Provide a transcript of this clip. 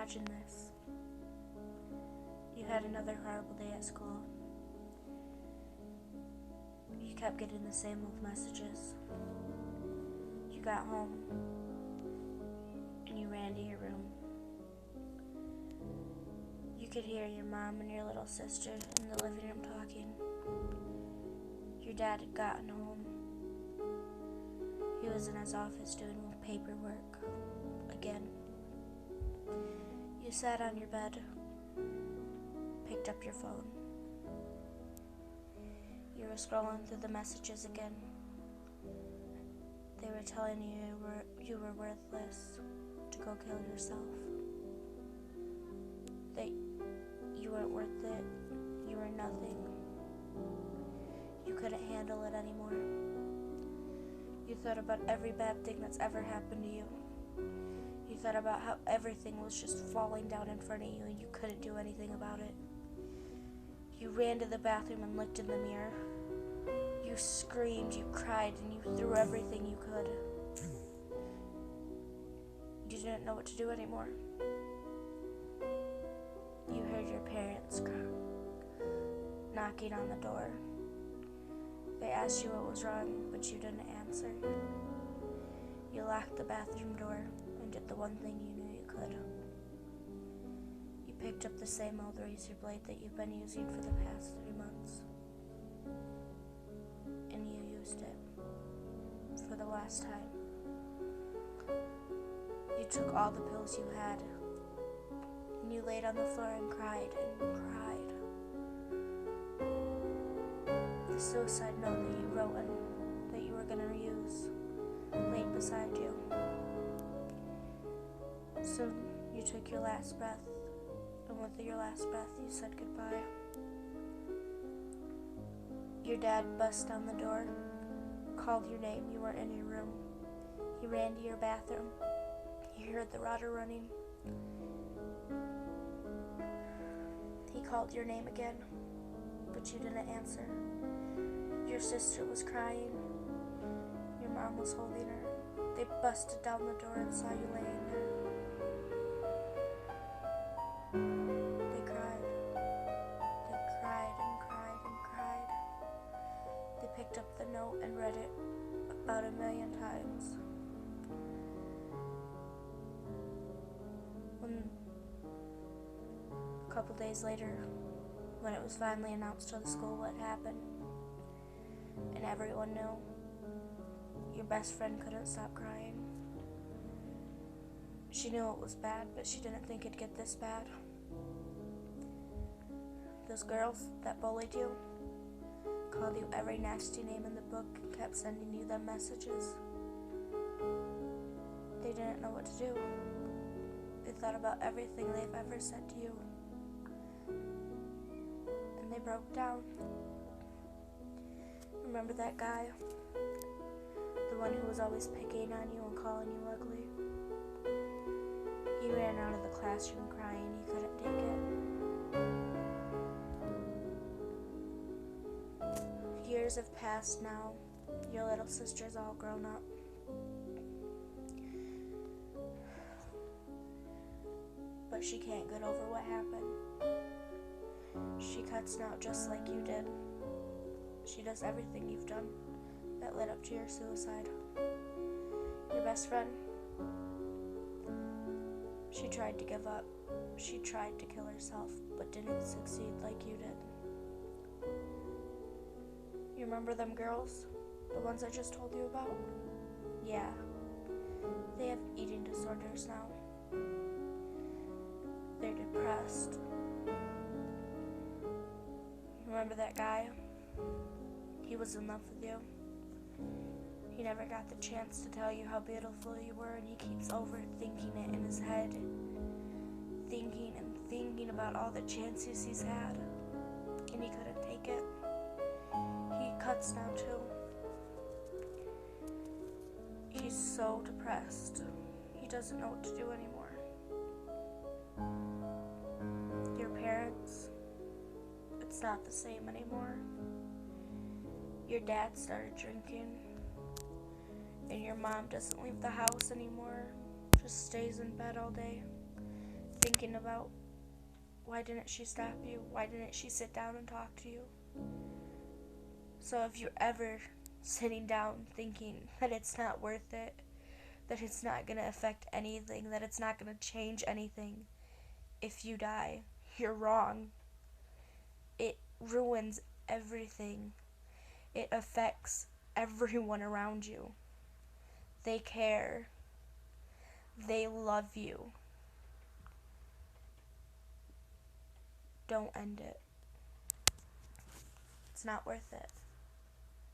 Imagine this. You had another horrible day at school. You kept getting the same old messages. You got home and you ran to your room. You could hear your mom and your little sister in the living room talking. Your dad had gotten home. He was in his office doing paperwork again. You sat on your bed, picked up your phone. You were scrolling through the messages again. They were telling you were worthless, to go kill yourself. That you weren't worth it, you were nothing. You couldn't handle it anymore. You thought about every bad thing that's ever happened to you. You thought about how everything was just falling down in front of you and you couldn't do anything about it. You ran to the bathroom and looked in the mirror. You screamed, you cried, and you threw everything you could. You didn't know what to do anymore. You heard your parents knocking on the door. They asked you what was wrong, but you didn't answer. You locked the bathroom door and did the one thing you knew you could. You picked up the same old razor blade that you've been using for the past 3 months. And you used it for the last time. You took all the pills you had, and you laid on the floor and cried and cried. The suicide note that you wrote and that you were going to use laid beside you. Soon you took your last breath, and with your last breath you said goodbye. Your dad bust down the door, called your name. You weren't in your room. He ran to your bathroom. You heard the water running. He called your name again, but you didn't answer. Your sister was crying. Your mom was holding her. They busted down the door and saw you laying there. They cried. They cried and cried and cried. They picked up the note and read it about 1,000,000 times. A couple days later, when it was finally announced to the school what happened, and everyone knew, your best friend couldn't stop crying. She knew it was bad, but she didn't think it'd get this bad. Those girls that bullied you, called you every nasty name in the book, and kept sending you them messages. They didn't know what to do. They thought about everything they've ever said to you, and they broke down. Remember that guy? The one who was always picking on you and calling you ugly? He ran out of the classroom crying. He couldn't take it. Years have passed now. Your little sister's all grown up. But she can't get over what happened. She cuts now just like you did. She does everything you've done that led up to your suicide. Your best friend, she tried to give up. She tried to kill herself, but didn't succeed like you did. You remember them girls? The ones I just told you about? Yeah. They have eating disorders now. They're depressed. Remember that guy? He was in love with you. He never got the chance to tell you how beautiful you were, and he keeps overthinking it in his head. Thinking and thinking about all the chances he's had. And he couldn't take it. He cuts now too. He's so depressed. He doesn't know what to do anymore. Your parents, it's not the same anymore. Your dad started drinking, and your mom doesn't leave the house anymore, just stays in bed all day, thinking thinking about, why didn't she stop you? Why didn't she sit down and talk to you? So if you're ever sitting down thinking that it's not worth it, that it's not going to affect anything, that it's not going to change anything if you die, you're wrong. It ruins everything. It affects everyone around you. They care. They love you. Don't end it. It's not worth it.